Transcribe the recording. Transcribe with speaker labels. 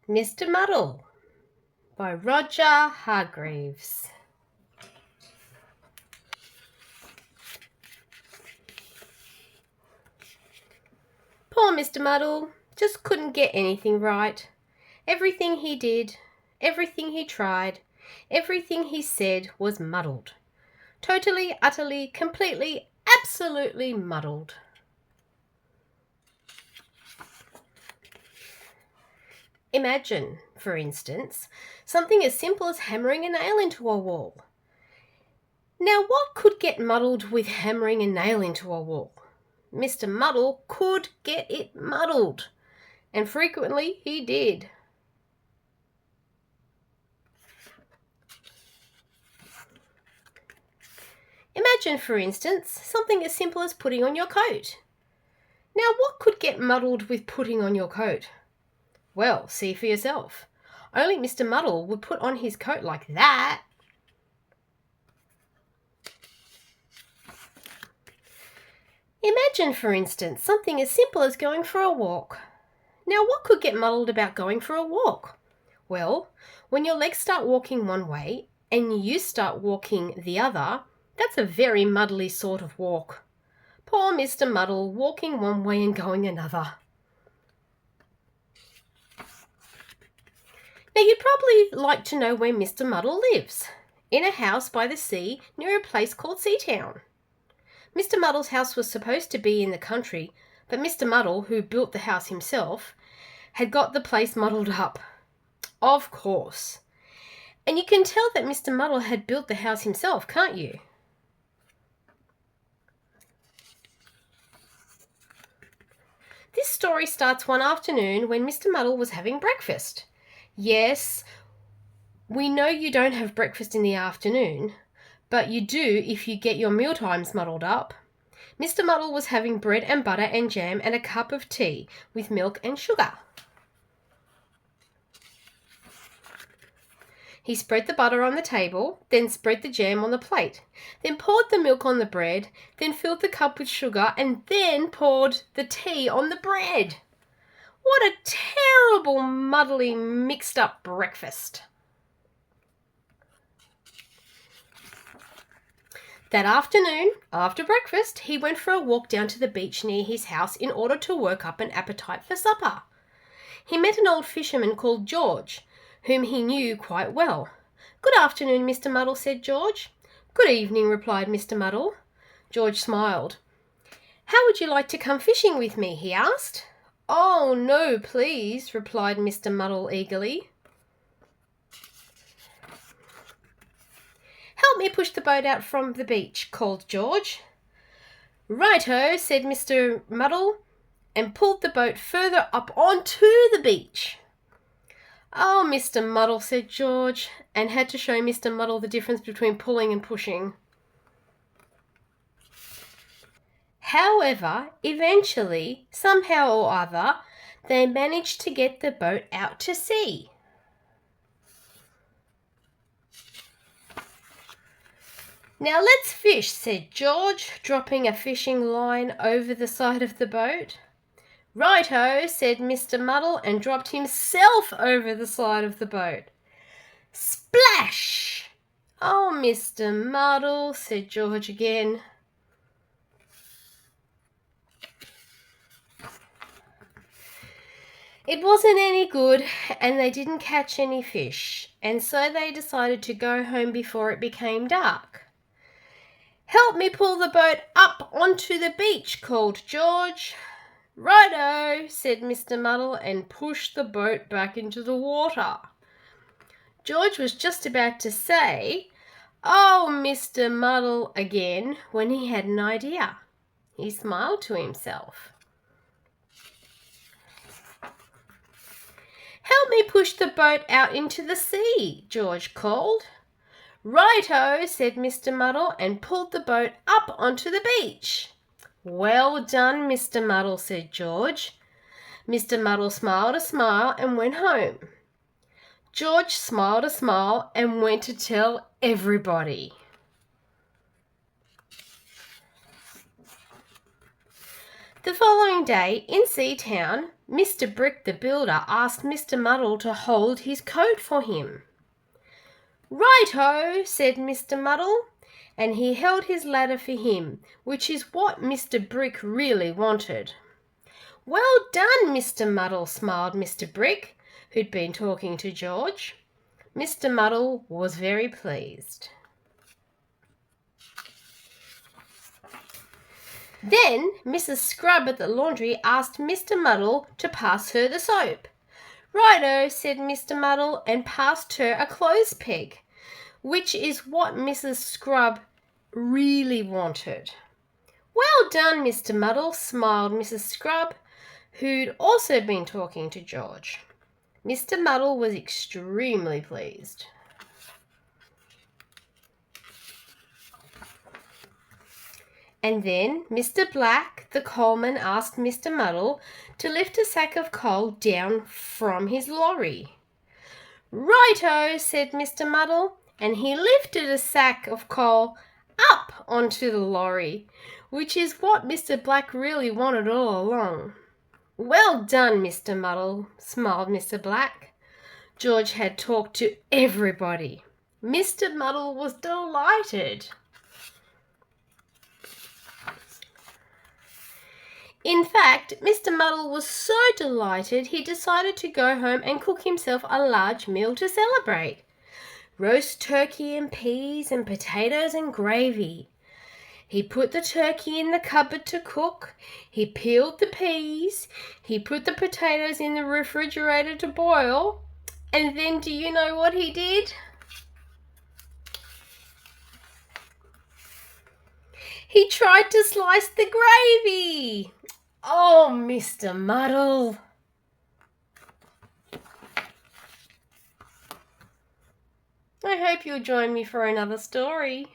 Speaker 1: Mr. Muddle by Roger Hargreaves. Poor Mr. Muddle just couldn't get anything right. Everything he did, everything he tried, everything he said was muddled. Totally, utterly, completely, absolutely muddled. Imagine, for instance, something as simple as hammering a nail into a wall. Now, what could get muddled with hammering a nail into a wall? Mr. Muddle could get it muddled, and frequently he did. Imagine, for instance, something as simple as putting on your coat. Now, what could get muddled with putting on your coat? Well, see for yourself. Only Mr. Muddle would put on his coat like that. Imagine, for instance, something as simple as going for a walk. Now, what could get muddled about going for a walk? Well, when your legs start walking one way and you start walking the other, that's a very muddly sort of walk. Poor Mr. Muddle walking one way and going another. Now, you'd probably like to know where Mr. Muddle lives. In a house by the sea near a place called Seatown. Mr. Muddle's house was supposed to be in the country, but Mr. Muddle, who built the house himself, had got the place muddled up. Of course. And you can tell that Mr. Muddle had built the house himself, can't you? This story starts one afternoon when Mr. Muddle was having breakfast. Yes, we know you don't have breakfast in the afternoon, but you do if you get your meal times muddled up. Mr. Muddle was having bread and butter and jam and a cup of tea with milk and sugar. He spread the butter on the table, then spread the jam on the plate, then poured the milk on the bread, then filled the cup with sugar, and then poured the tea on the bread. What a terrible, muddly, mixed-up breakfast. That afternoon, after breakfast, he went for a walk down to the beach near his house in order to work up an appetite for supper. He met an old fisherman called George, whom he knew quite well. "Good afternoon, Mr. Muddle," said George. "Good evening," replied Mr. Muddle. George smiled. "How would you like to come fishing with me?" he asked. "Oh, no, please," replied Mr. Muddle eagerly. "Help me push the boat out from the beach," called George. "Righto," said Mr. Muddle, and pulled the boat further up onto the beach. "Oh, Mr. Muddle," said George, and had to show Mr. Muddle the difference between pulling and pushing. However, eventually, somehow or other, they managed to get the boat out to sea. "Now let's fish," said George, dropping a fishing line over the side of the boat. "Righto," said Mr. Muddle, and dropped himself over the side of the boat. Splash! "Oh, Mr. Muddle," said George again. It wasn't any good, and they didn't catch any fish, and so they decided to go home before it became dark. "Help me pull the boat up onto the beach," called George. "Righto," said Mr. Muddle, and pushed the boat back into the water. George was just about to say, "Oh, Mr. Muddle," again, when he had an idea. He smiled to himself. "Help me push the boat out into the sea," George called. "Righto," said Mr. Muddle, and pulled the boat up onto the beach. "Well done, Mr. Muddle," said George. Mr. Muddle smiled a smile and went home. George smiled a smile and went to tell everybody. The following day, in Seatown, Mr. Brick the Builder asked Mr. Muddle to hold his coat for him. "Right-ho," said Mr. Muddle, and he held his ladder for him, which is what Mr. Brick really wanted. "Well done, Mr. Muddle," smiled Mr. Brick, who'd been talking to George. Mr. Muddle was very pleased. Then Mrs. Scrub at the laundry asked Mr. Muddle to pass her the soap. "Righto," said Mr. Muddle, and passed her a clothes peg, which is what Mrs. Scrub really wanted. "Well done, Mr. Muddle," smiled Mrs. Scrub, who'd also been talking to George. Mr. Muddle was extremely pleased. And then Mr. Black, the coalman, asked Mr. Muddle to lift a sack of coal down from his lorry. "Righto," said Mr. Muddle, and he lifted a sack of coal up onto the lorry, which is what Mr. Black really wanted all along. "Well done, Mr. Muddle," smiled Mr. Black. George had talked to everybody. Mr. Muddle was delighted. In fact, Mr. Muddle was so delighted he decided to go home and cook himself a large meal to celebrate. Roast turkey and peas and potatoes and gravy. He put the turkey in the cupboard to cook. He peeled the peas. He put the potatoes in the refrigerator to boil. And then do you know what he did? He tried to slice the gravy. Oh, Mr. Muddle. I hope you'll join me for another story.